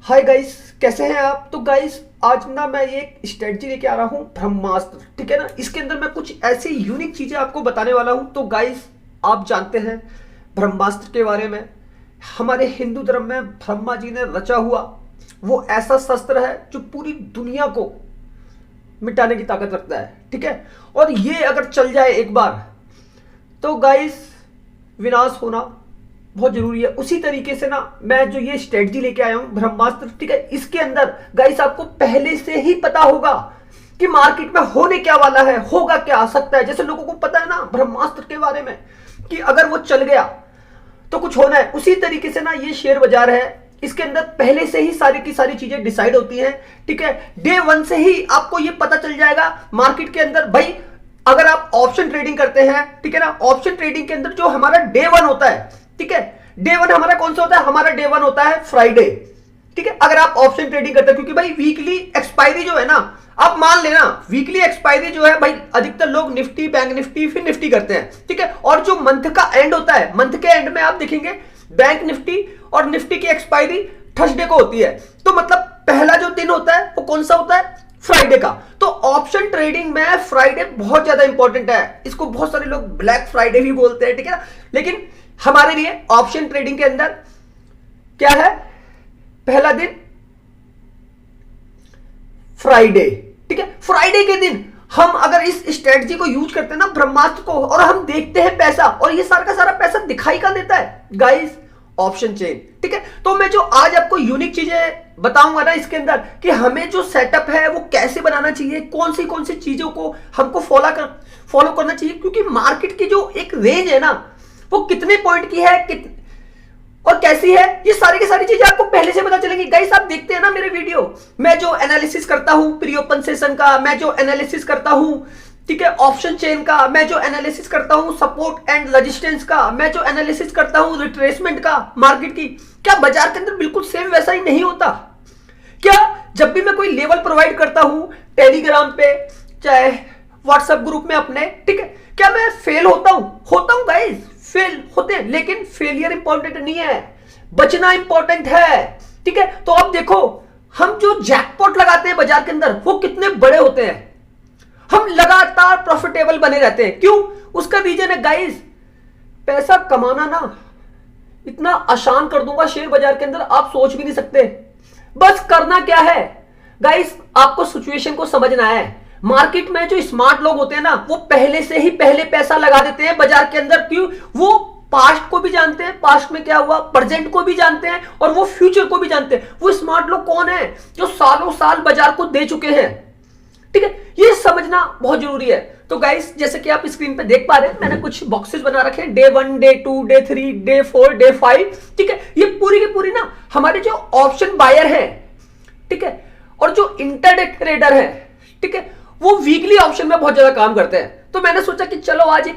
Hi guys, कैसे हैं आप। तो गाइस आज ना मैं ये एक स्ट्रेटजी लेके आ रहा हूँ, ब्रह्मास्त्र। ठीक है ना, इसके अंदर मैं कुछ ऐसी यूनिक चीजें आपको बताने वाला हूँ। तो गाइस आप जानते हैं ब्रह्मास्त्र के बारे में। हमारे हिंदू धर्म में ब्रह्मा जी ने रचा हुआ वो ऐसा शस्त्र है जो पूरी दुनिया को मिटाने की ताकत रखता है। ठीक है, और ये अगर चल जाए एक बार तो गाइस विनाश होना बहुत जरूरी है। उसी तरीके से ना मैं जो ये स्ट्रेटजी लेके आया हूं ब्रह्मास्त्र, ठीक है, इसके अंदर गाइस आपको पहले से ही पता होगा कि मार्केट में होने क्या वाला है, होगा क्या आ सकता है। जैसे लोगों को पता है ना ब्रह्मास्त्र के बारे में कि अगर वो चल गया तो कुछ होना है, उसी तरीके से ना ये शेयर बाजार है, इसके अंदर पहले से ही सारी की सारी चीजें डिसाइड होती हैं। ठीक है, डे वन से ही आपको ये पता चल जाएगा मार्केट के अंदर। भाई अगर आप ऑप्शन ट्रेडिंग करते हैं, ठीक है ना, ऑप्शन ट्रेडिंग के अंदर जो हमारा डे वन होता है, ठीक है, डे वन हमारा कौन सा होता है, हमारा डे वन होता है फ्राइडे। ठीक है, अगर आप ऑप्शन ट्रेडिंग करते हैं, क्योंकि भाई वीकली एक्सपायरी जो है ना, आप मान लेना वीकली एक्सपायरी जो है भाई, अधिकतर लोग निफ्टी, बैंक निफ्टी, फिर निफ्टी करते हैं। ठीक है, और जो मंथ का एंड होता है, मंथ के एंड में आप देखेंगे बैंक निफ्टी और निफ्टी की एक्सपायरी थर्सडे को होती है। तो मतलब पहला जो दिन होता है वो कौन सा होता है, फ्राइडे का। तो ऑप्शन ट्रेडिंग में फ्राइडे बहुत ज्यादा इंपॉर्टेंट है। इसको बहुत सारे लोग ब्लैक फ्राइडे भी बोलते हैं, ठीक है ना, लेकिन हमारे लिए ऑप्शन ट्रेडिंग के अंदर क्या है, पहला दिन फ्राइडे। ठीक है, फ्राइडे के दिन हम अगर इस स्ट्रेटजी को यूज करते हैं ना, ब्रह्मास्त्र को, और हम देखते हैं पैसा, और ये सारा का सारा पैसा दिखाई का देता है गाइस, ऑप्शन चेन। ठीक है, तो मैं जो आज आपको यूनिक चीजें बताऊंगा ना इसके अंदर कि हमें जो सेटअप है वो कैसे बनाना चाहिए, कौन सी चीजों को हमको फॉलो करना चाहिए, क्योंकि मार्केट की जो एक रेंज है ना वो कितने पॉइंट की है और कैसी है, ये सारी की सारी चीजें आपको पहले से पता चलेंगी। गाइस आप देखते हैं ना मेरे वीडियो, मैं जो एनालिसिस करता हूं प्री ओपन सेशन का, मैं जो एनालिसिस करता हूं, ठीक है, ऑप्शन चेन का, मैं जो एनालिसिस करता हूं सपोर्ट एंड रेजिस्टेंस का, मैं जो एनालिसिस करता हूं रिट्रेसमेंट का मार्केट की, क्या बाजार के अंदर बिल्कुल सेम वैसा ही नहीं होता क्या? जब भी मैं कोई लेवल प्रोवाइड करता हूं टेलीग्राम पे चाहे व्हाट्सएप ग्रुप में अपने, ठीक है, क्या मैं फेल होता हूं गाइस, फेल होते हैं, लेकिन फेलियर इंपॉर्टेंट नहीं है, बचना इंपॉर्टेंट है। ठीक है, तो अब देखो हम जो जैकपॉट लगाते हैं बाजार के अंदर वो कितने बड़े होते हैं, हम लगातार प्रॉफिटेबल बने रहते हैं। क्यों? उसका रीजन है गाइस, पैसा कमाना ना इतना आसान कर दूंगा शेयर बाजार के अंदर, आप सोच भी नहीं सकते। बस करना क्या है गाइस, आपको सिचुएशन को समझना है। मार्केट में जो स्मार्ट लोग होते हैं ना वो पहले से ही पहले पैसा लगा देते हैं बाजार के अंदर। क्यों? वो पास्ट को भी जानते हैं, पास्ट में क्या हुआ, प्रेजेंट को भी जानते हैं, और वो फ्यूचर को भी जानते हैं। वो स्मार्ट लोग कौन है? जो सालों साल बाजार को दे चुके हैं। ठीक है, ये समझना बहुत जरूरी है। तो गाइस जैसे कि आप स्क्रीन पे देख पा रहे हैं, मैंने कुछ बॉक्सेस बना रखे हैं, day 1, day 2, day 3, day 4, day 5। ठीक है, ये पूरी की पूरी ना हमारे जो ऑप्शन बायर है, ठीक है, और जो इंटरडे ट्रेडर है, ठीक है, वो वीकली ऑप्शन में बहुत ज्यादा काम करते हैं। तो मैंने सोचा कि चलो आज एक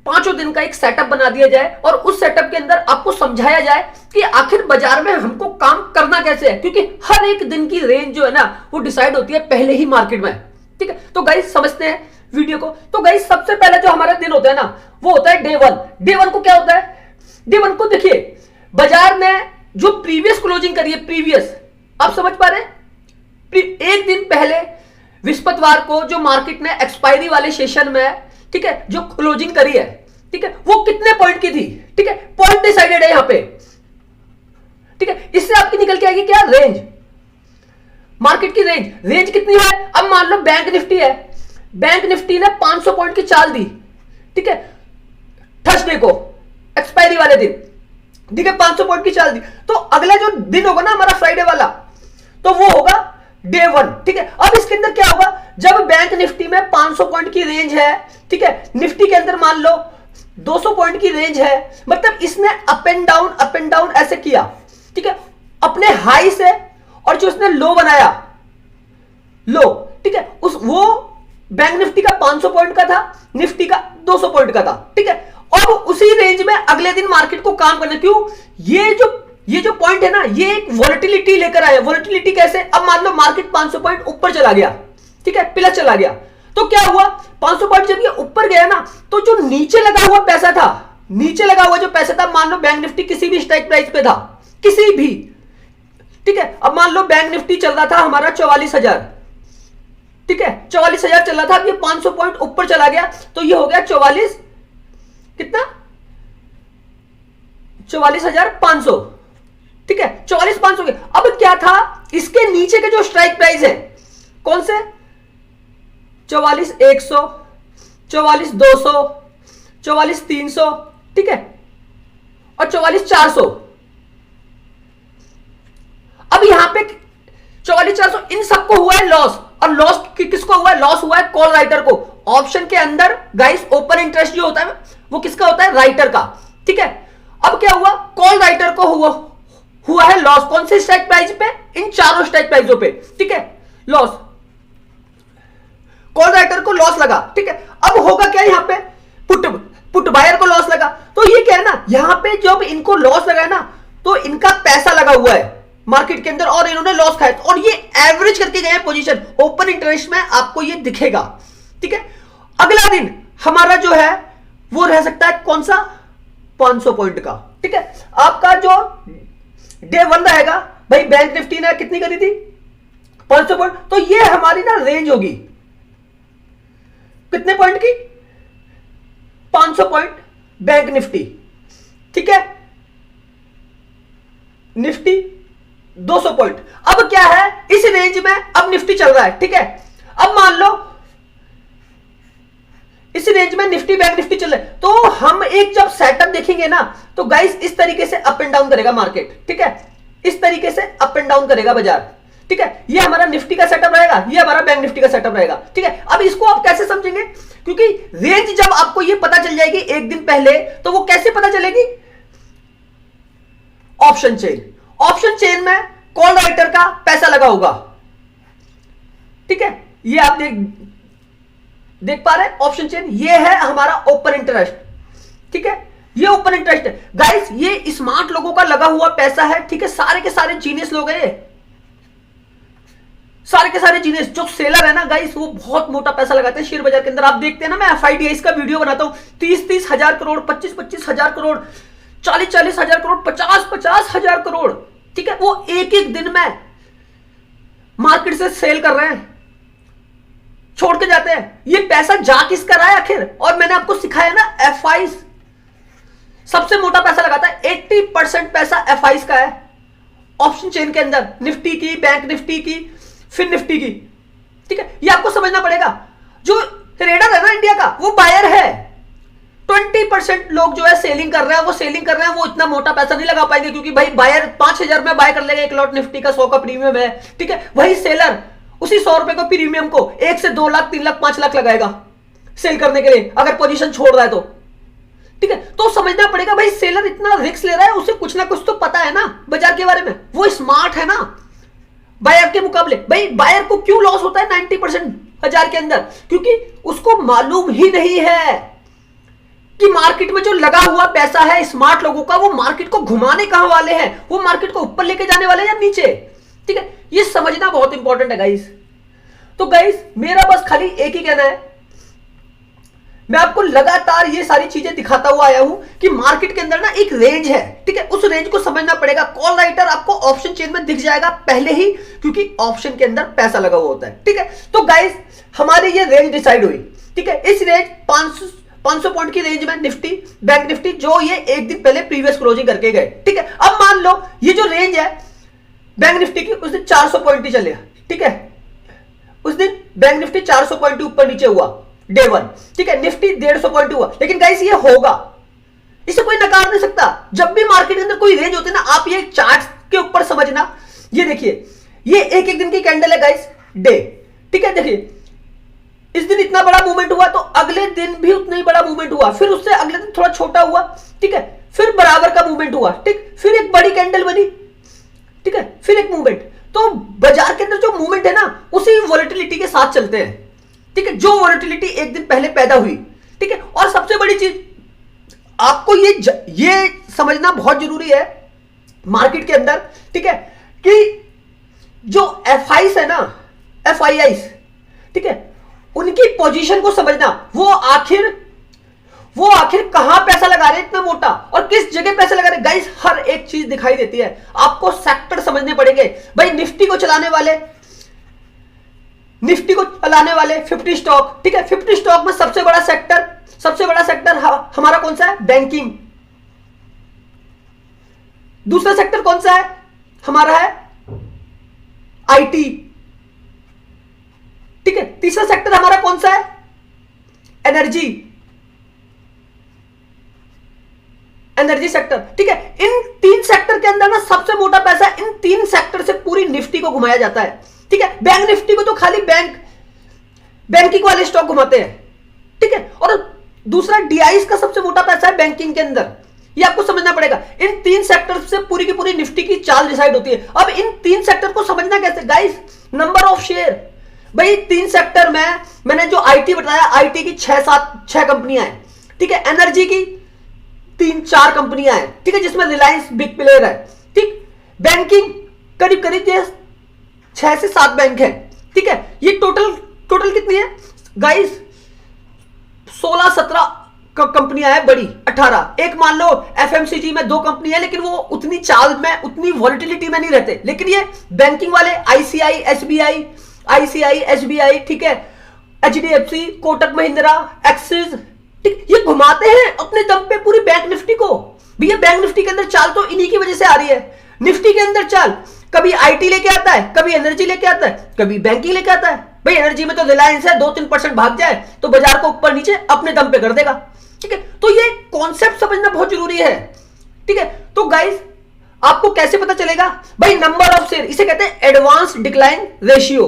पांचों दिन का एक सेटअप बना दिया जाए, और उस सेटअप के अंदर आपको समझाया जाए कि आखिर बाजार में हमको काम करना कैसे है, क्योंकि हर एक दिन की रेंज जो है ना वो डिसाइड होती है पहले ही मार्केट में। ठीक है, तो गाइस समझते हैं वीडियो को। तो गाइस सबसे पहले जो हमारा दिन होता है ना वो होता है डे 1। डे 1 को क्या होता है, डे 1 को देखिए बाजार ने जो प्रीवियस क्लोजिंग करी है, प्रीवियस, आप समझ पा रहे हैं, एक दिन पहले बृहस्पतिवार को जो मार्केट ने एक्सपायरी वाले सेशन में, ठीक है, जो क्लोजिंग करी है, ठीक है, वो कितने पॉइंट की थी, ठीक है, पॉइंट डिसाइडेड है यहां पे। ठीक है, इससे आपकी निकल के आएगी क्या, रेंज, मार्केट की रेंज कितनी है। अब मान लो बैंक निफ्टी है, बैंक निफ्टी ने 500 पॉइंट की चाल दी, ठीक है, थर्सडे को एक्सपायरी वाले दिन, ठीक है, 500 पॉइंट की चाल दी। तो अगला जो दिन होगा ना हमारा फ्राइडे वाला, तो वो होगा डे 1। ठीक है, अब इसके अंदर क्या होगा, जब बैंक निफ्टी में 500 पॉइंट की रेंज है, ठीक है, निफ्टी के अंदर मान लो 200 पॉइंट की रेंज है, मतलब इसने अप एंड डाउन ऐसे किया, ठीक है, अपने हाई से, और जो इसने लो बनाया, लो, ठीक है, वो बैंक निफ्टी का 500 पॉइंट का था, निफ्टी का 200 पॉइंट का था। ठीक है, और उसी रेंज में अगले दिन मार्केट को काम करना। क्यों? ये जो पॉइंट है ना, ये एक वोलेटिलिटी लेकर आया। वोलेटिलिटी कैसे? अब मान लो मार्केट 500 पॉइंट ऊपर चला गया, ठीक है, प्लस चला गया, तो क्या हुआ, 500 पॉइंट जब ये ऊपर गया ना, तो जो नीचे लगा हुआ पैसा था, नीचे लगा हुआ जो पैसा था, मान लो बैंक निफ्टी किसी भी स्ट्राइक प्राइस पे था, किसी भी, ठीक मान लो बैंक निफ्टी चल रहा था हमारा 44,000, ठीक है, 44,000 चल रहा था, अब ये 500 पॉइंट ऊपर चला गया तो ये हो गया 44, कितना, 44,500, ठीक है, 44,500 के। अब क्या था, इसके नीचे के जो स्ट्राइक प्राइस है कौन से, 44,100, 44,200, 44,300, ठीक है, और 44,400। अब यहां पे 44,400 इन सबको हुआ है लॉस, और लॉस किसको हुआ है, लॉस हुआ है कॉल राइटर को। ऑप्शन के अंदर गाइस ओपन इंटरेस्ट जो होता है वो किसका होता है, राइटर का, ठीक है। अब क्या हुआ, कॉल राइटर को हुआ है लॉस, कौन से स्ट्राइक प्राइस पे, इन चारों स्ट्राइक प्राइसों पे, ठीक है, लॉस, कॉल राइटर को लॉस लगा, ठीक है। अब होगा क्या, यहां पे पुट बायर को लॉस लगा, तो ये क्या है ना, यहां पे जब इनको लॉस लगा है ना तो इनका पैसा लगा हुआ है मार्केट के अंदर और इन्होंने लॉस खाया, और ये एवरेज करके गए पोजीशन, ओपन इंटरेस्ट में आपको ये दिखेगा, ठीक है। अगला दिन हमारा जो है वो रह सकता है कौन सा, 500 पॉइंट का, ठीक है। आपका जो डे 1 रहेगा भाई, बैंक निफ्टी ने कितनी करी थी, 500 पॉइंट, तो ये हमारी ना रेंज होगी कितने पॉइंट की, 500 पॉइंट बैंक निफ्टी, ठीक है, निफ्टी 200 पॉइंट। अब क्या है, इस रेंज में अब निफ्टी चल रहा है, ठीक है। अब मान लो इस रेंज में निफ्टी बैंक निफ्टी चल रहा है, तो हम एक जब सेटअप देखेंगे ना तो गाइस इस तरीके से अप एंड डाउन करेगा मार्केट, ठीक है, इस तरीके से अप एंड डाउन करेगा बाजार, ठीक है। ये हमारा निफ्टी का सेटअप रहेगा, ये हमारा बैंक निफ्टी का सेटअप रहेगा, ठीक है। अब इसको आप कैसे समझेंगे, क्योंकि रेंज जब आपको ये पता चल जाएगी एक दिन पहले, तो वो कैसे पता चलेगी, ऑप्शन चेन, ऑप्शन चेन में कॉल राइटर का पैसा लगा होगा, ठीक है। ये आप देख पा रहे हैं ऑप्शन चेन, ये है हमारा ओपन इंटरेस्ट, ठीक है, ये ओपन इंटरेस्ट है गाइस, ये स्मार्ट लोगों का लगा हुआ पैसा है, ठीक है, सारे के सारे जीनियस लोग हैं, सारे के सारे जीनियस। जो सेलर है ना गाइस वो बहुत मोटा पैसा लगाते हैं शेयर बाजार के अंदर, आप देखते हैं ना, मैं FIDIs का वीडियो बनाता हूं, 30-30 हजार करोड़, 25-25 हजार करोड़, 40-40 हजार करोड़, 50-50 हजार करोड़, ठीक है, वो एक एक दिन में मार्केट से सेल कर रहे हैं, छोड़ के जाते हैं। ये पैसा जा किसका रहा है आखिर, और मैंने आपको सिखाया ना, FIs सबसे मोटा पैसा लगाता है, 80% पैसा FIs का है ऑप्शन चेन के अंदर, निफ्टी की, बैंक निफ्टी की, फिर निफ्टी की, ठीक है। ये आपको समझना पड़ेगा, जो ट्रेडर है ना इंडिया का वो बायर है, 20% लोग जो है सेलिंग कर रहे हैं, वो सेलिंग कर रहे हैं, वो इतना मोटा पैसा नहीं लगा पाएंगे, क्योंकि भाई बायर 5,000 में बाय कर लेगा एक लॉट निफ्टी का, 100 का प्रीमियम है, ठीक है। वही सेलर उसी 100 रुपए को प्रीमियम को 1 से 2 लाख 3 लाख 5 लाख लगाएगा सेल करने के लिए, अगर पोजीशन छोड़ रहा है तो, ठीक है। तो समझना पड़ेगा भाई, सेलर इतना रिस्क ले रहा है, उसे कुछ ना कुछ तो पता है ना बाजार के बारे में, वो स्मार्ट है ना बायर के मुकाबले। भाई बायर को क्यों लॉस होता है 90% बाजार के अंदर, क्योंकि उसको मालूम ही नहीं है कि मार्केट में जो लगा हुआ पैसा है स्मार्ट लोगों का, वो मार्केट को घुमाने कहां वाले हैं, वो मार्केट को ऊपर लेके जाने वाले या नीचे, ठीक है। ये समझना बहुत इंपॉर्टेंट है गाइस। तो गाइस मेरा बस खाली एक ही कहना है, मैं आपको लगातार ये सारी चीजें दिखाता हुआ आया हूं कि मार्केट के अंदर ना एक रेंज है, ठीक है, उस रेंज को समझना पड़ेगा। कॉल राइटर आपको ऑप्शन चेन में दिख जाएगा पहले ही, क्योंकि ऑप्शन के अंदर पैसा लगा हुआ होता है, ठीक है। तो गाइस हमारी ये रेंज डिसाइड हुई, ठीक है, इस रेंज 500 पॉइंट की रेंज में निफ्टी बैंक निफ्टी जो ये एक दिन पहले प्रीवियस क्लोजिंग करके गए, ठीक है। अब मान लो ये जो रेंज है बैंक निफ्टी की, उस दिन 400 पॉइंट ही चले, ठीक है, उस दिन बैंक निफ्टी 400 पॉइंट ऊपर नीचे हुआ डे 1, ठीक है, निफ्टी 150 पॉइंट हुआ, लेकिन गाइस ये होगा, इसे कोई नकार नहीं सकता। जब भी मार्केट के अंदर कोई रेंज होती है ना, आप ये चार्ट के ऊपर समझना, ये देखिए ये एक एक दिन की कैंडल है गाइस, डे, ठीक है, देखिए इस दिन इतना बड़ा मूवमेंट हुआ तो अगले दिन भी उतना ही बड़ा मूवमेंट हुआ, फिर उससे अगले दिन थोड़ा छोटा हुआ, ठीक है, फिर बराबर का मूवमेंट हुआ, ठीक, फिर एक बड़ी कैंडल बनी, ठीक है, फिर एक मूवमेंट। तो बाजार के अंदर जो मूवमेंट है ना उसी वॉलेटिलिटी के साथ चलते हैं, ठीक है, जो वॉलेटिलिटी एक दिन पहले पैदा हुई, ठीक है। और सबसे बड़ी चीज आपको ये समझना बहुत जरूरी है मार्केट के अंदर, ठीक है, कि जो FIs है ना, FIIs, ठीक है, उनकी पोजीशन को समझना, वो आखिर वो आखिर कहां पैसा लगा रहे हैं इतना मोटा, और किस जगह पैसा लगा रहे हैं। गाइस हर एक चीज दिखाई देती है, आपको सेक्टर समझने पड़ेंगे। भाई निफ्टी को चलाने वाले 50 स्टॉक, ठीक है, 50 स्टॉक में सबसे बड़ा सेक्टर हमारा कौन सा है, बैंकिंग। दूसरा सेक्टर कौन सा है हमारा, है आईटी, ठीक है। तीसरा सेक्टर हमारा कौन सा है, एनर्जी सेक्टर, ठीक है। इन 3 सेक्टर के अंदर ना सबसे मोटा पैसा इन 3 सेक्टर से पूरी निफ्टी को घुमाया जाता है, ठीक है। बैंक निफ्टी को तो खाली बैंकिंग वाले स्टॉक घुमाते हैं, ठीक है। और दूसरा डीआईएस का सबसे मोटा पैसा है बैंकिंग के अंदर, ये आपको समझना पड़ेगा। इन 3 सेक्टर से पूरी की पूरी निफ्टी की चाल डिसाइड होती है। अब इन 3 सेक्टर को समझना कैसे गाइस, नंबर ऑफ शेयर। भाई 3 सेक्टर में मैंने जो आईटी बताया, आईटी की 6 कंपनियां हैं, ठीक है। एनर्जी की 3-4 कंपनियां हैं, ठीक है, जिसमें रिलायंस बिग प्लेयर है, ठीक। बैंकिंग करीब करीब 6 से 7 बैंक है, ठीक है। ये टोटल कितनी है गाइस, 16-17 कंपनियां हैं बड़ी, 18। एक मान लो एफएमसीजी में 2 कंपनी है, लेकिन वो उतनी चाल में, उतनी वॉलिटिलिटी में नहीं रहते। लेकिन ये बैंकिंग वाले आईसीआई एसबीआई, ठीक है, एचडीएफसी, कोटक महिंद्रा, एक्सिस, ठीक, ये घुमाते हैं अपने दम पे पूरी बैंक निफ्टी को। भैया बैंक निफ्टी के अंदर चाल तो इन्हीं की वजह से आ रही है। निफ्टी के अंदर चाल कभी आईटी लेके आता है, कभी एनर्जी लेके आता है, कभी बैंकिंग लेके आता है। भाई एनर्जी में तो रिलायंस है, 2-3% भाग जाए तो बाजार को ऊपर नीचे अपने दम पे कर देगा, ठीक है। तो ये कॉन्सेप्ट समझना बहुत जरूरी है, ठीक है। तो गाइस आपको कैसे पता चलेगा, भाई नंबर ऑफ शेयर, इसे कहते हैं एडवांस डिक्लाइन रेशियो,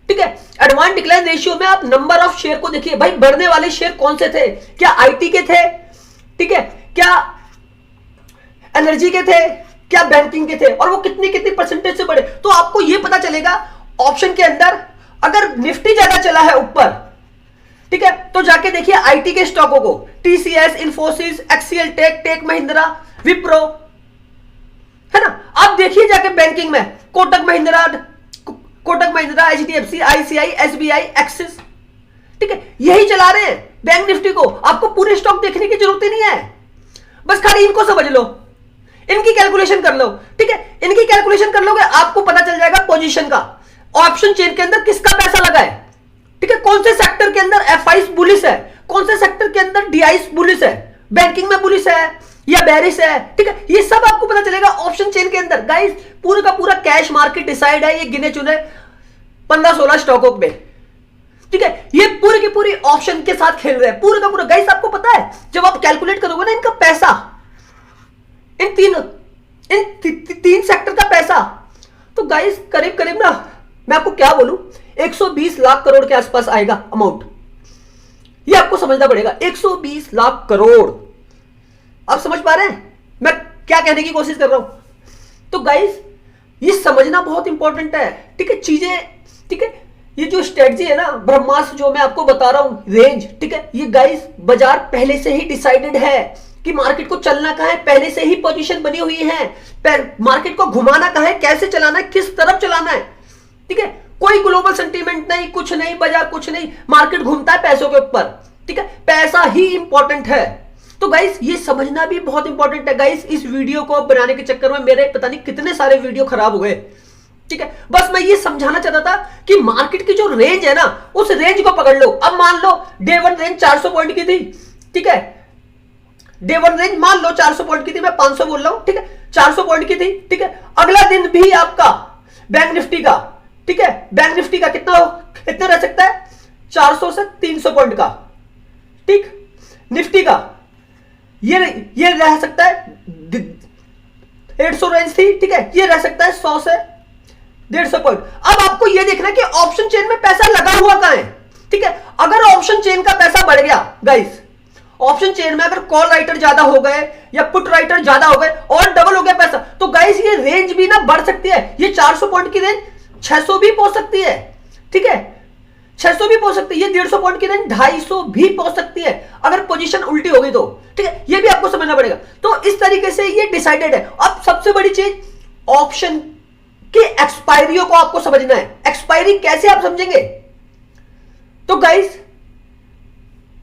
ठीक है। एडवांस डिक्लाइन रेशियो में आप नंबर ऑफ शेयर को देखिए, भाई बढ़ने वाले शेयर कौन से थे, क्या आईटी के थे, ठीक है, क्या एनर्जी के थे, क्या बैंकिंग के थे, और वो कितनी परसेंटेज से बढ़े। तो आपको ये पता चलेगा ऑप्शन के अंदर, अगर निफ्टी ज्यादा चला है ऊपर, ठीक है, तो जाके देखिए आईटी के स्टॉकों को, TCS, Infosys, HCL tech Mahindra, Wipro, है ना। आप देखिए जाके बैंकिंग में Kotak Mahindra, HDFC, ICICI, SBI, Axis, ठीक है, यही चला रहे हैं बैंक निफ्टी को। आपको पूरे स्टॉक देखने की जरूरत ही नहीं है, बस खाली इनको समझ लो, इनकी कैलकुलेशन कर लो, ठीक है। इनकी कैलकुलेशन कर लोगे, आपको पता चल जाएगा पोजीशन का, ऑप्शन चेन के अंदर किसका पैसा लगा है, ठीक है। कौन से सेक्टर के अंदर एफआईस बुलिश है, कौन से सेक्टर के अंदर डीआईएस बुलिश है, बैंकिंग में बुलिश है या बेरिश है, ठीक है। ये सब आपको पता चलेगा ऑप्शन चेन के अंदर। गाइस पूरे का पूरा कैश मार्केट डिसाइड है, ये गिने चुने 15-16 स्टॉकों पे, ठीक है। ये पूरी की पूरी ऑप्शन के साथ खेल रहे हैं, पूरे का पूरा। गाइस आपको पता है जब आप कैलकुलेट करोगे ना इनका पैसा, इन तीन सेक्टर का पैसा, तो गाइस करीब करीब ना, मैं आपको क्या बोलूं, 120 लाख करोड़ के आसपास आएगा अमाउंट। ये आपको समझना पड़ेगा, 120 लाख करोड़। आप समझ पा रहे हैं मैं क्या कहने की कोशिश कर रहा हूं। तो गाइस ये समझना बहुत इंपॉर्टेंट है, ठीक है, चीजें, ठीक है। ये जो स्ट्रेटजी है ना, ब्रह्मास्त्र जो मैं आपको बता रहा हूं, रेंज, ठीक है, ये गाइस बाजार पहले से ही डिसाइडेड है कि मार्केट को चलना कहां है, पहले से ही पोजीशन बनी हुई है, मार्केट को घुमाना कहां है, कैसे चलाना है, किस तरफ चलाना है, ठीक है। कोई ग्लोबल सेंटीमेंट नहीं, कुछ नहीं, बाजार कुछ नहीं, मार्केट घूमता है पैसों के ऊपर, ठीक है, पैसा ही इंपॉर्टेंट है। तो गाइस ये समझना भी बहुत इंपॉर्टेंट है। गाइस इस वीडियो को बनाने के चक्कर में मेरे पता नहीं कितने सारे वीडियो खराब हुए, ठीक है। बस मैं ये समझाना चाहता था कि मार्केट की जो रेंज है ना, उस रेंज को पकड़ लो। अब मान लो डे 1 रेंज 400 पॉइंट की थी, ठीक है, डे 1 रेंज मान लो 400 पॉइंट की थी, मैं 500 बोल रहा हूं, ठीक है, 400 पॉइंट की थी, ठीक है। अगला दिन भी आपका बैंक निफ्टी का, ठीक है, बैंक निफ्टी का कितना रह सकता है, 400 से 300 पॉइंट का, ठीक। निफ्टी का ये रह सकता है 150 रेंज थी, ठीक है, ये रह सकता है 100 से 150 पॉइंट। अब आपको ये देखना है कि ऑप्शन चेन में पैसा लगा हुआ कहां है, ठीक है। अगर ऑप्शन चेन का पैसा बढ़ गया गाइस, ऑप्शन चेन में अगर कॉल राइटर ज्यादा हो गए या पुट राइटर ज्यादा हो गए और डबल हो गया पैसा, तो गाइस ये रेंज भी ना बढ़ सकती है। ये 400 पॉइंट की रेंज 600 भी पहुंच सकती है, ठीक है, 600 भी पहुंच सकती है। ये 150 पॉइंट की रेंज 250 भी पहुंच सकती है अगर पोजीशन उल्टी हो गई तो, ठीक है। ये भी आपको समझना पड़ेगा। तो इस तरीके से ये डिसाइडेड है। अब सबसे बड़ी चीज, ऑप्शन की एक्सपायरियों को आपको समझना है। एक्सपायरी कैसे आप समझेंगे, तो गाइस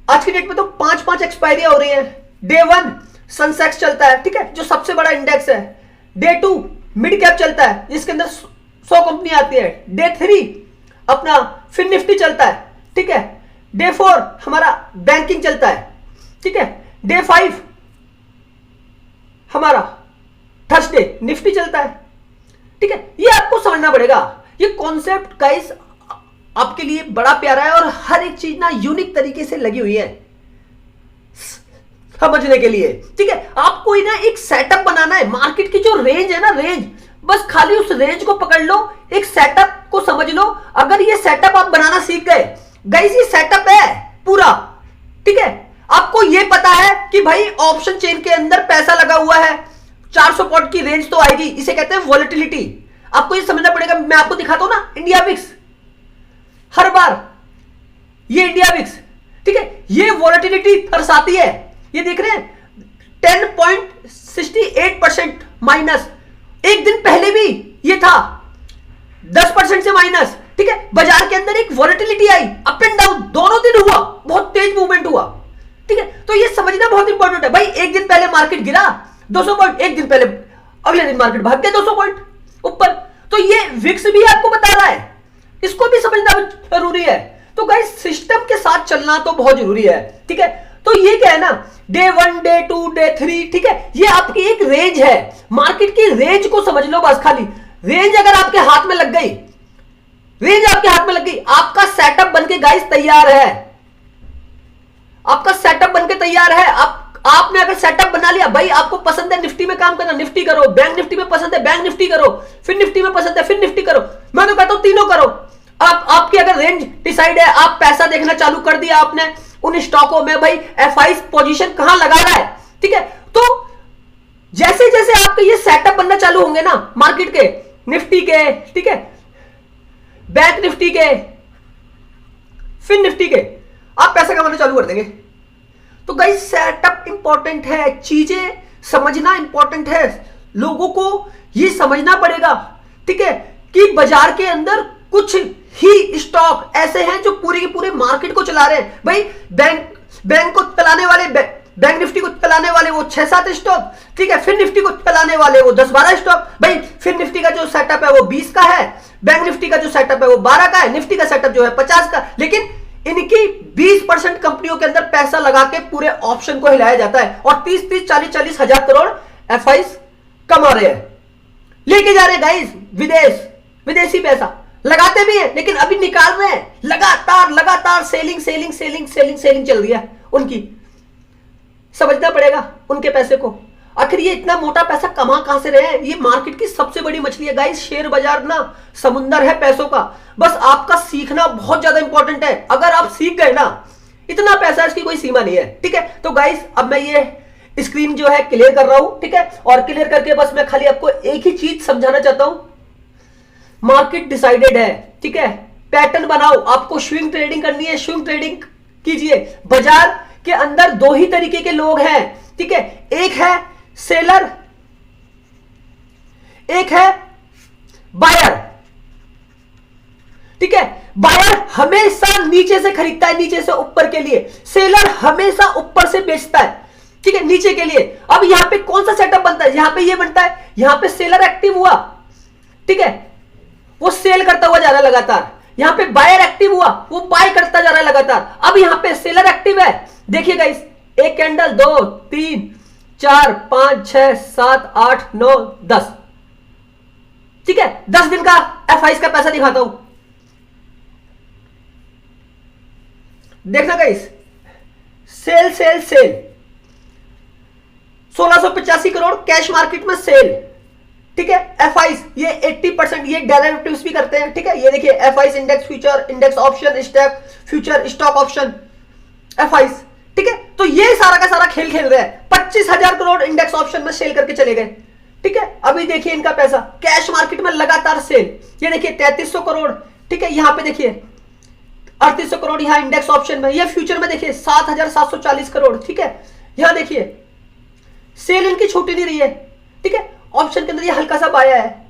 आज की डेट में तो 5-5 एक्सपायरी हो रही है। डे 1 सनसेक्स चलता है, ठीक है, जो सबसे बड़ा इंडेक्स है। डे 2 मिड कैप चलता है जिसके अंदर 100 कंपनी आती है। डे 3 अपना फिन निफ्टी चलता है, ठीक है। डे 4 हमारा बैंकिंग चलता है, ठीक है। डे 5 हमारा थर्सडे निफ्टी चलता है, ठीक है। ये आपको समझना पड़ेगा। ये कॉन्सेप्ट गाइस आपके लिए बड़ा प्यारा है और हर एक चीज ना यूनिक तरीके से लगी हुई है समझने के लिए, ठीक है। आपको ना एक सेटअप बनाना है। मार्केट की जो रेंज है ना, रेंज, बस खाली उस रेंज को पकड़ लो, एक सेटअप को समझ लो। अगर ये सेटअप आप बनाना सीख गए गाइस, ये सेटअप है पूरा, ठीक है। आपको ये पता है कि भाई ऑप्शन चेन के अंदर पैसा लगा हुआ है, 400 पॉइंट की रेंज तो आएगी, इसे कहते हैं वॉलेटिलिटी। आपको ये समझना पड़ेगा। मैं आपको दिखाता हूं ना इंडिया विक्स, हर बार ये इंडिया विक्स, ठीक है, ये वॉलेटिलिटी दर्शाती है। ये देख रहे हैं 10.68% माइनस। एक दिन पहले भी ये था 10% से माइनस, ठीक है। बाजार के अंदर एक volatility I, up and down दोनों दिन हुआ, बहुत तेज मूवमेंट हुआ, ठीक है। तो ये समझना बहुत इंपॉर्टेंट है भाई। एक दिन पहले मार्केट गिरा 200 पॉइंट, एक दिन पहले अगले दिन मार्केट भाग गया 200 पॉइंट ऊपर। तो ये विक्स भी आपको बता रहा है, इसको भी समझना जरूरी है। तो गाइस सिस्टम के साथ चलना तो बहुत जरूरी है, ठीक है। तो ये क्या है ना, डे 1 डे 2 डे 3, ठीक है, ये आपकी एक रेंज है। मार्केट की रेंज को समझ लो बस खाली। रेंज अगर आपके हाथ में लग गई, रेंज आपके हाथ में लग गई, आपका सेटअप बनके गाइस तैयार है। आपका सेटअप बनके तैयार है। आपने अगर सेटअप बना लिया, भाई आपको पसंद है निफ्टी में काम करना, निफ्टी करो। बैंक निफ्टी में पसंद है, बैंक निफ्टी करो। फिर निफ्टी में पसंद है, फिर निफ्टी करो। मैं तो कहता हूं तीनों करो। आपकी अगर रेंज डिसाइड है, आप पैसा देखना चालू कर दिया आपने उन स्टॉकों में, भाई एफआई पोजीशन कहां लगा रहा है, ठीक है। तो जैसे जैसे आपके ये सेटअप बनना चालू होंगे ना, मार्केट के, निफ्टी के, ठीक है, बैंक निफ्टी के, फिर निफ्टी के, आप पैसा कमाना चालू कर देंगे। तो गाइस सेटअप इंपॉर्टेंट है, चीजें समझना इंपॉर्टेंट है। लोगों को ये समझना पड़ेगा, ठीक है, कि बाजार के अंदर कुछ ही स्टॉक ऐसे हैं जो पूरे के पूरे मार्केट को चला रहे हैं। भाई बैंक को चलाने वाले, बैंक निफ्टी को चलाने वाले वो 6-7 स्टॉक, ठीक है। फिर निफ्टी को चलाने वाले वो 10-12 स्टॉक। भाई फिर निफ्टी का जो सेटअप है वो 20 का है, बैंक निफ्टी का जो सेटअप है वो 12 का है, निफ्टी का सेटअप जो है 50 का। लेकिन इनकी 20% कंपनियों के अंदर पैसा लगा के पूरे ऑप्शन को हिलाया जाता है और 30-30, 40-40 हजार करोड़ एफआई कमा रहे हैं, लेके जा रहे हैं गाइस विदेशी पैसा लगाते भी हैं, लेकिन अभी निकाल रहे हैं। लगातार सेलिंग चल रही है उनकी। समझना पड़ेगा उनके पैसे को। आखिर ये इतना मोटा पैसा कमा कहां से रहे हैं? ये मार्केट की सबसे बड़ी मछली है गाइस। शेयर बाजार ना समुंदर है पैसों का, बस आपका सीखना बहुत ज्यादा इंपॉर्टेंट है। अगर आप सीख गए ना, इतना पैसा, इसकी कोई सीमा नहीं है, ठीक है। तो गाइस अब मैं ये स्क्रीन जो है क्लियर कर रहा हूं, ठीक है, और क्लियर करके बस मैं खाली आपको एक ही चीज समझाना चाहता हूं। मार्केट डिसाइडेड है, ठीक है, पैटर्न बनाओ। आपको स्विंग ट्रेडिंग करनी है, स्विंग ट्रेडिंग कीजिए। बाजार के अंदर दो ही तरीके के लोग हैं, ठीक है, एक है सेलर, एक है बायर, ठीक है। बायर हमेशा नीचे से खरीदता है, नीचे से ऊपर के लिए। सेलर हमेशा ऊपर से बेचता है, ठीक है, नीचे के लिए। अब यहां पे कौन सा सेटअप बनता है? यहां पे ये बनता है, यहां पे सेलर एक्टिव हुआ, ठीक है, वो सेल करता हुआ जा रहा है लगातार। यहां पे बायर एक्टिव हुआ, वो बाय करता जा रहा है लगातार। अब यहां पे सेलर एक्टिव है, देखिए गाइस, एक कैंडल, 2 3 4 5 6 7 8 9 10, ठीक है। 10 दिन का एफआई का पैसा दिखाता हूं, देखना guys. Sell 1685 crore cash market में सेल, ठीक है। एफआई ये 80%, ये डेरिवेटिव्स भी करते हैं, ठीक है। ये देखिए FI index future, index option, stock future, stock option, FI, ठीक है। तो ये सारा का सारा खेल खेल रहे हैं। 25,000 करोड़ इंडेक्स ऑप्शन में सेल करके चले गए, ठीक है। अभी देखिए इनका पैसा कैश मार्केट में लगातार सेल। ये देखिए 3300 करोड़, ठीक है। यहां पे देखिए 3800 करोड़ यहां इंडेक्स ऑप्शन में। ये फ्यूचर में देखिए 7740 करोड़, ठीक है। यहां देखिए सेल इनकी छूटी नहीं रही है, ठीक है। ऑप्शन के अंदर ये हल्का सा बाया है,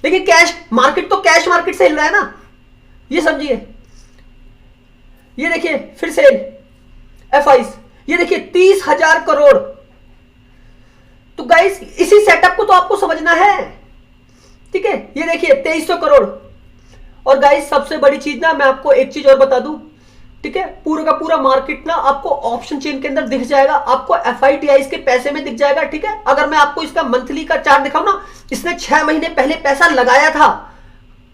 लेकिन कैश मार्केट तो कैश मार्केट से हिल रहा है ना, ये समझिए। ये देखिए फिर सेल, FIs, ये देखिए 30,000 करोड़। तो गाइस इसी सेटअप को तो आपको समझना है, ठीक है। ये देखिए 2300 करोड़। और गाइस सबसे बड़ी चीज ना, मैं आपको एक चीज और बता दूं, ठीक है, पूरा का पूरा मार्केट ना आपको ऑप्शन चेन के अंदर दिख जाएगा, आपको FITIs के पैसे में दिख जाएगा, ठीक है। अगर मैं आपको इसका मंथली का चार्ट दिखाऊं ना, इसने 6 महीने पहले पैसा लगाया था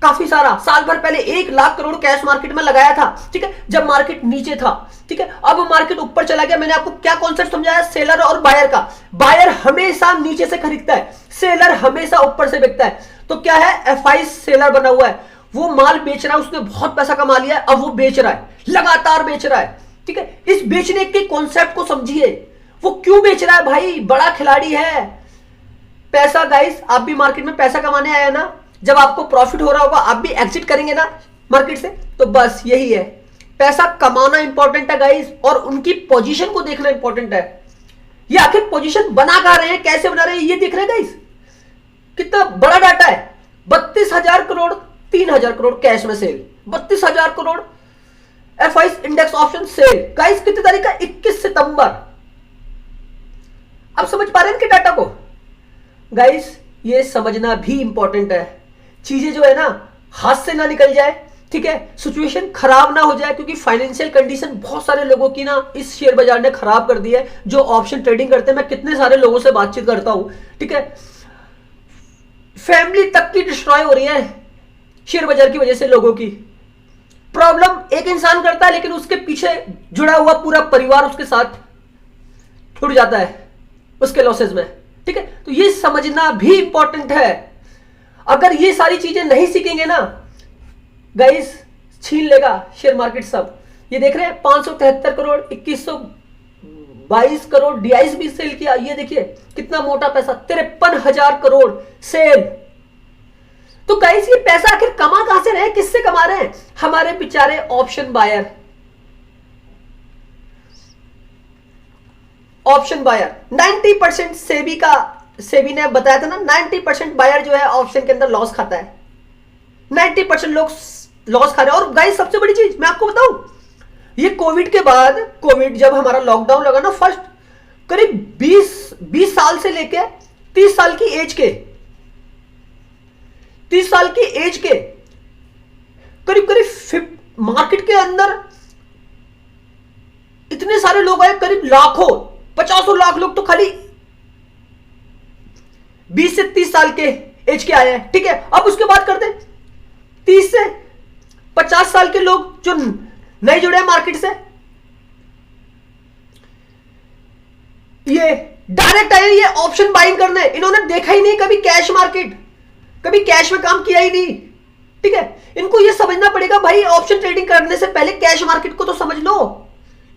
काफी सारा, साल भर पहले 1 लाख करोड़ कैश मार्केट में लगाया था, ठीक है, जब मार्केट नीचे था, ठीक है। अब मार्केट ऊपर चला गया। मैंने आपको क्या कॉन्सेप्ट समझाया, सेलर और बायर का। बायर हमेशा नीचे से खरीदता है, सेलर हमेशा ऊपर से बिकता है। तो क्या है, FI सेलर बना हुआ है, वो माल बेच रहा है, उसने बहुत पैसा कमा लिया है, अब वो बेच रहा है, लगातार बेच रहा है, ठीक है। इस बेचने के कॉन्सेप्ट को समझिए, वो क्यों बेच रहा है भाई, बड़ा खिलाड़ी है। पैसा गाइस, आप भी मार्केट में पैसा कमाने आए ना, जब आपको प्रॉफिट हो रहा होगा आप भी एग्जिट करेंगे ना मार्केट से। तो बस यही है, पैसा कमाना इंपॉर्टेंट है गाइस, और उनकी पोजीशन को देखना इंपॉर्टेंट है। ये आखिर पोजीशन बना कहां रहे हैं, कैसे बना रहे हैं, ये देख रहे हैं गाइस। कितना बड़ा डाटा है, 32,000 करोड़, 3,000 करोड़ कैश में sell, 32,000 crore FI index option sell. Guys कितनी तारीख का, 21 सितंबर। आप समझ पा रहे हैं इनके डाटा को गाइस, ये समझना भी इंपॉर्टेंट है। चीजें जो है ना हाथ से ना निकल जाए, ठीक है, सिचुएशन खराब ना हो जाए, क्योंकि फाइनेंशियल कंडीशन बहुत सारे लोगों की ना इस शेयर बाजार ने खराब कर दी है, जो ऑप्शन ट्रेडिंग करते हैं। मैं कितने सारे लोगों से बातचीत करता हूं, ठीक है, फैमिली तक की डिस्ट्रॉय हो रही है शेयर बाजार की वजह से। लोगों की प्रॉब्लम एक इंसान करता है, लेकिन उसके पीछे जुड़ा हुआ पूरा परिवार उसके साथ छूट जाता है उसके लॉसेस में, ठीक है। तो ये समझना भी इंपॉर्टेंट है। अगर ये सारी चीजें नहीं सीखेंगे ना गाइस, छीन लेगा शेयर मार्केट सब। ये देख रहे हैं 573 करोड़, 2122 करोड़ DIs भी सेल किया। ये देखिए कितना मोटा पैसा, 53,000 करोड़ सेल। तो गाइस ये पैसा आखिर कमा कहां से रहे, किससे कमा रहे हैं, हमारे बेचारे option buyer. Option buyer 90% SEBI ने बताया था ना, 90% बायर जो है ऑप्शन के अंदर लॉस खाता है, 90% लोग लॉस खा रहे हैं। और गाइस सबसे बड़ी चीज मैं आपको बताऊं, ये कोविड के बाद, कोविड जब हमारा लॉकडाउन लगा ना, फर्स्ट करीब 20 साल से लेके 30 साल की एज के, 30 साल की एज के करीब मार्केट के अंदर इतने सारे लोग आए, करीब लाखों, 50 लाख लोग तो खाली 20 से 30 साल के एज के आए हैं, ठीक है। अब उसके बाद करते 30 से 50 साल के लोग जो नहीं जुड़े हैं मार्केट से, ये डायरेक्ट आए ये ऑप्शन बाइंग करने। इन्होंने देखा ही नहीं कभी कैश मार्केट, कभी कैश में काम किया ही नहीं, ठीक है। इनको ये समझना पड़ेगा भाई, ऑप्शन ट्रेडिंग करने से पहले कैश मार्केट को तो समझ लो,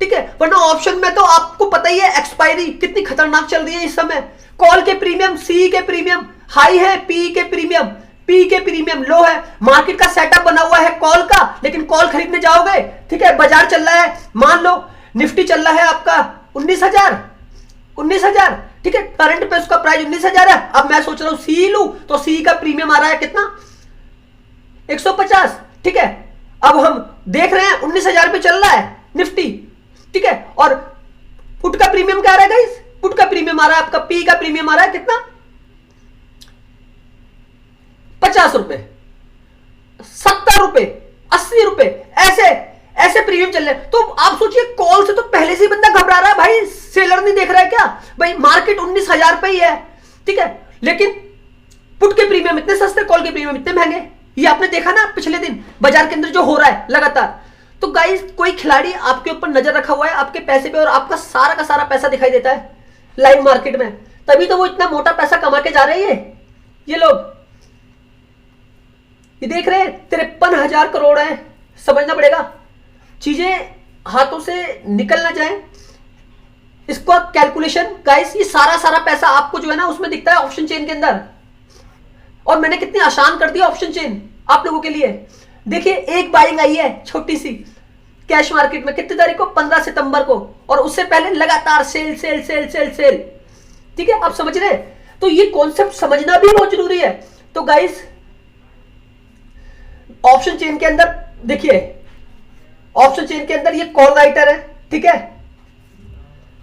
ठीक है, वरना ऑप्शन में तो आपको पता ही है एक्सपायरी कितनी खतरनाक चल रही है इस समय। कॉल के प्रीमियम, सी के प्रीमियम हाई है, पी के प्रीमियम लो है। मार्केट का सेटअप बना हुआ है कॉल का, लेकिन कॉल खरीदने जाओगे, ठीक है, बाजार चल रहा है, मान लो निफ्टी चल रहा है आपका 19,000, ठीक है, करंट पे उसका प्राइस 19,000 है। अब मैं सोच रहा हूं सी लूं, तो सी का प्रीमियम आ रहा है कितना, 150, ठीक है। अब हम देख रहे हैं 19,000 पे चल रहा है निफ्टी, ठीक है, और पुट का प्रीमियम क्या आ रहा है गाइस, पुट का प्रीमियम आ रहा है आपका, पी का प्रीमियम आ रहा है कितना, 50 रुपए, 70 रुपए, 80 रुपए, ऐसे प्रीमियम चल रहे हैं। तो आप सोचिए कॉल से तो पहले से ही बंदा घबरा रहा है भाई, सेलर नहीं देख रहा है क्या भाई, मार्केट 19,000 पे ही है, ठीक है, लेकिन पुट के प्रीमियम इतने सस्ते, कॉल के प्रीमियम इतने महंगे। ये आपने देखा ना पिछले दिन बाजार के अंदर जो हो रहा है लगातार। तो गाइस कोई खिलाड़ी आपके ऊपर नजर रखा हुआ है आपके पैसे पे, और आपका सारा का सारा पैसा दिखाई देता है लाइव मार्केट में, तभी तो वो इतना मोटा पैसा कमा के जा रहे हैं ये लोग। ये देख रहे हैं 53,000 करोड़ है। समझना पड़ेगा, चीजें हाथों से निकल ना जाए, इसको कैलकुलेशन गाइस, ये सारा पैसा आपको जो है ना उसमें दिखता है ऑप्शन चेन के अंदर। और मैंने कितनी आसान कर दी ऑप्शन चेन आप लोगों के लिए। देखिए एक बाइंग आई है छोटी सी कैश मार्केट में, कितनी तारीख को, 15 सितंबर को, और उससे पहले लगातार sell sell sell sell sell, ठीक है, आप समझ रहे हैं। तो ये कॉन्सेप्ट समझना भी बहुत जरूरी है। तो गाइस ऑप्शन चेन के अंदर देखिए, ऑप्शन चेन के अंदर ये कॉल राइटर है, ठीक है,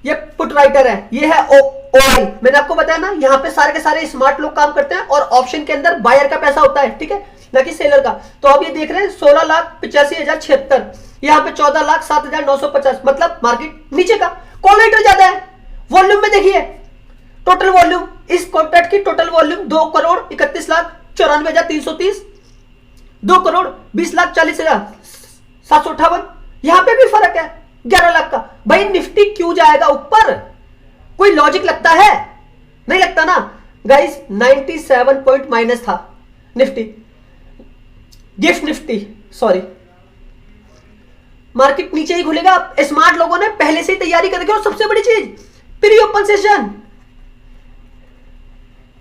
ये पुट राइटर है, ये है ओआई। मैंने आपको बताया ना, यहाँ पे सारे के सारे स्मार्ट लोग काम करते हैं और ऑप्शन के अंदर बायर का पैसा होता है, ठीक है, ना कि सेलर का। तो अब ये देख रहे हैं 16,85,076, यहाँ पे 14,07,950, मतलब मार्केट नीचे का, कॉल राइटर ज्यादा है। वॉल्यूम में देखिए, टोटल वॉल्यूम इस कॉन्ट्रैक्ट की टोटल वॉल्यूम 2,31,94,330, 2,20,40,758। यहां पे भी फर्क है 11 लाख का। भाई निफ्टी क्यों जाएगा ऊपर? कोई लॉजिक लगता है? नहीं लगता ना गाइस। 97 पॉइंट माइनस था Nifty, gift Nifty, sorry. Market नीचे ही खुलेगा। स्मार्ट लोगों ने पहले से ही तैयारी कर रखी है। और सबसे बड़ी चीज, pre open session,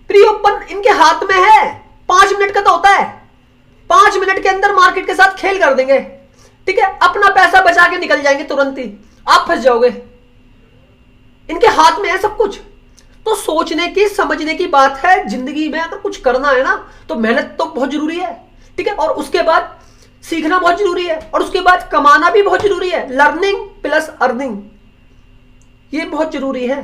pre open इनके हाथ में है। 5 मिनट का तो होता है, 5 मिनट के अंदर मार्केट के साथ खेल कर देंगे, ठीक है। अपना पैसा बचा के निकल जाएंगे तुरंत ही, आप फंस जाओगे। इनके हाथ में है सब कुछ। तो सोचने की समझने की बात है। जिंदगी में अगर कुछ करना है ना तो मेहनत तो बहुत जरूरी है, ठीक है, और उसके बाद सीखना बहुत जरूरी है, और उसके बाद कमाना भी बहुत जरूरी है। लर्निंग प्लस अर्निंग, ये बहुत जरूरी है,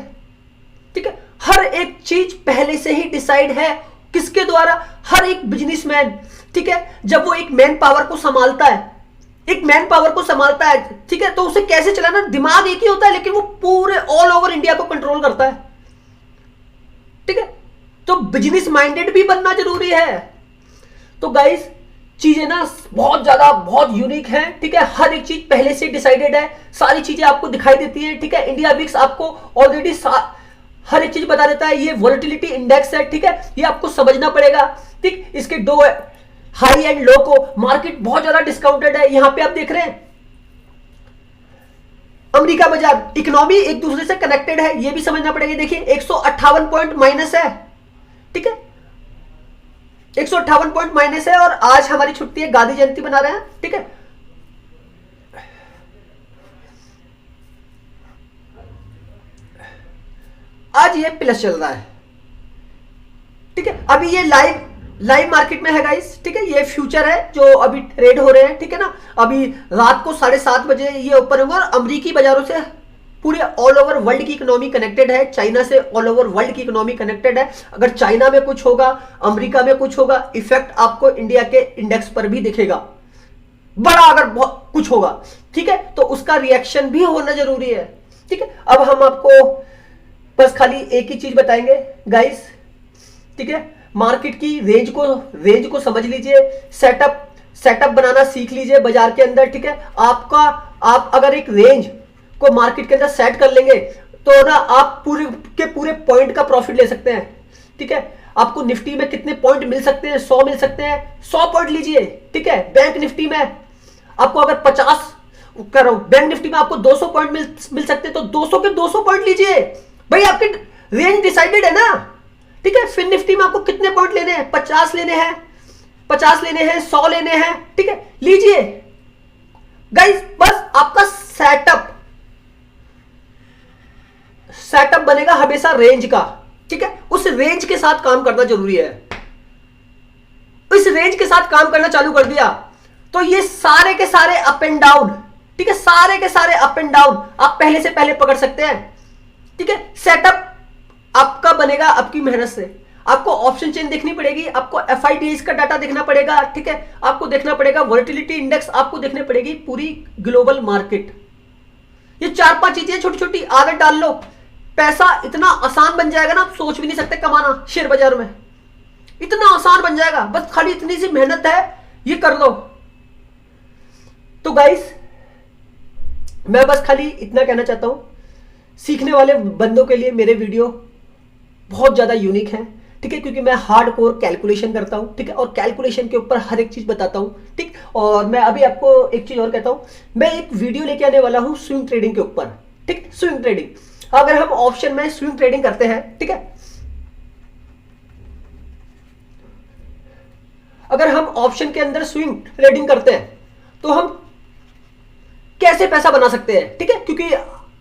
ठीक है। हर एक चीज पहले से ही डिसाइड है, किसके द्वारा? हर एक बिजनेसमैन, ठीक है, जब वो एक मैन पावर को संभालता है, एक मैन पावर को संभालता है, ठीक है, तो उसे कैसे चलाना, दिमाग एक ही होता है लेकिन वो पूरे ऑल ओवर इंडिया को कंट्रोल करता है, ठीक है। तो बिजनेस माइंडेड भी बनना जरूरी है। तो गाइस चीजें ना बहुत ज्यादा बहुत यूनिक है, ठीक है। हर एक चीज पहले से डिसाइडेड है, सारी चीजें आपको दिखाई देती है, ठीक है। इंडिया विक्स आपको ऑलरेडी हर एक चीज बता देता है। ये वोलेटिलिटी इंडेक्स है, ठीक है, ये आपको समझना पड़ेगा, ठीक। इसके दो हाई एंड लो को, मार्केट बहुत ज्यादा डिस्काउंटेड है। यहां पे आप देख रहे हैं अमेरिका बाजार, इकोनॉमी एक दूसरे से कनेक्टेड है, ये भी समझना पड़ेगा। देखिए 158 पॉइंट माइनस है, ठीक है, 158 पॉइंट माइनस है। और आज हमारी छुट्टी है, गांधी जयंती मना रहे हैं, ठीक है। आज ये प्लस चल रहा है, ठीक है। अभी ये लाइव मार्केट में है गाइस, ठीक है। ये फ्यूचर है जो अभी ट्रेड हो रहे हैं, ठीक है ना। अभी रात को 7:30 बजे ये ओपन होगा। और अमेरिकी बाजारों से पूरे ऑल ओवर वर्ल्ड की इकोनॉमी कनेक्टेड है, चाइना से ऑल ओवर वर्ल्ड की इकोनॉमी कनेक्टेड है। अगर चाइना में कुछ होगा, अमेरिका में कुछ होगा, इफेक्ट आपको इंडिया के इंडेक्स पर भी दिखेगा, बड़ा अगर कुछ होगा, ठीक है, तो उसका रिएक्शन भी होना जरूरी है, ठीक है। अब हम आपको बस खाली एक ही चीज बताएंगे गाइस, ठीक है। मार्केट की रेंज को समझ लीजिए, सेटअप बनाना सीख लीजिए बाजार के अंदर, ठीक है। आप अगर एक रेंज को मार्केट के अंदर सेट कर लेंगे तो ना आप पूरे के पूरे पॉइंट का प्रॉफिट ले सकते हैं, ठीक है। आपको निफ्टी में कितने पॉइंट मिल सकते हैं? 100 मिल सकते हैं, 100 पॉइंट लीजिए, ठीक है। बैंक निफ्टी में आपको अगर 50 कर रहा हूं, बैंक निफ्टी में आपको 200 पॉइंट मिल सकते हैं, तो 200 के 200 पॉइंट लीजिए भाई, आपकी रेंज डिसाइडेड है ना, ठीक है। फिर निफ्टी में आपको कितने पॉइंट लेने हैं? 50 लेने हैं, 50 लेने हैं, 100 लेने हैं, ठीक है, लीजिए गाइस। बस आपका सेटअप बनेगा हमेशा रेंज का, ठीक है। उस रेंज के साथ काम करना जरूरी है। इस रेंज के साथ काम करना चालू कर दिया तो ये सारे के सारे अप एंड डाउन, ठीक है, सारे के सारे अप एंड डाउन आप पहले से पहले पकड़ सकते हैं, ठीक है। सेटअप आपका बनेगा आपकी मेहनत से। आपको ऑप्शन चेन देखनी पड़ेगी, आपको FIDs का डाटा देखना पड़ेगा, ठीक है। आपको देखना पड़ेगा वोलेटिलिटी इंडेक्स, आपको देखने पड़ेगी पूरी ग्लोबल मार्केट। ये 4-5 चीजें छोटी छोटी आदत डाल लो, पैसा इतना आसान बन जाएगा ना, आप सोच भी नहीं सकते कमाना शेयर बाजार में, इतना आसान बन जाएगा। बस खाली इतनी सी मेहनत है, ये कर लो। तो गाइस मैं बस खाली इतना कहना चाहता हूं, सीखने वाले बंदों के लिए मेरे वीडियो बहुत ज्यादा यूनिक है, ठीक है, क्योंकि मैं हार्डकोर कैलकुलेशन करता हूं, ठीक है, और कैलकुलेशन के ऊपर हर एक चीज बताता हूं, ठीक। और मैं अभी आपको एक चीज और कहता हूं, मैं एक वीडियो लेके आने वाला हूं स्विंग ट्रेडिंग के ऊपर, ठीक। स्विंग ट्रेडिंग, अगर हम ऑप्शन में स्विंग ट्रेडिंग करते हैं, ठीक है, अगर हम ऑप्शन के अंदर स्विंग ट्रेडिंग करते हैं तो हम कैसे पैसा बना सकते हैं, ठीक है। क्योंकि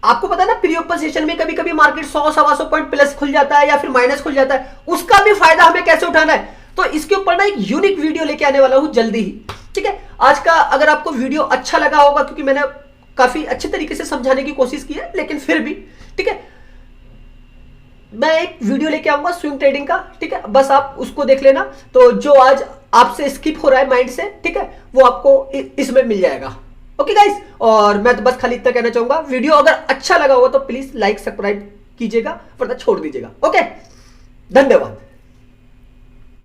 आपको पता है ना, प्री ओपन सेशन में कभी कभी मार्केट 100-125 पॉइंट प्लस खुल जाता है या फिर माइनस खुल जाता है, उसका भी फायदा हमें कैसे उठाना है। तो इसके ऊपर ना एक यूनिक वीडियो लेके आने वाला हूं जल्दी ही, ठीक है। आज का अगर आपको वीडियो अच्छा लगा होगा, क्योंकि मैंने काफी अच्छे तरीके से समझाने की कोशिश की है, लेकिन फिर भी ठीक है। मैं एक वीडियो लेके आऊंगा स्विंग ट्रेडिंग का, ठीक है, बस आप उसको देख लेना। तो जो आज आपसे स्किप हो रहा है माइंड से, ठीक है, वो आपको इसमें मिल जाएगा। ओके गाइस, और मैं तो बस खाली इतना कहना चाहूंगा, वीडियो अगर अच्छा लगा हो तो प्लीज लाइक सब्सक्राइब कीजिएगा, वरना छोड़ दीजिएगा। ओके, धन्यवाद।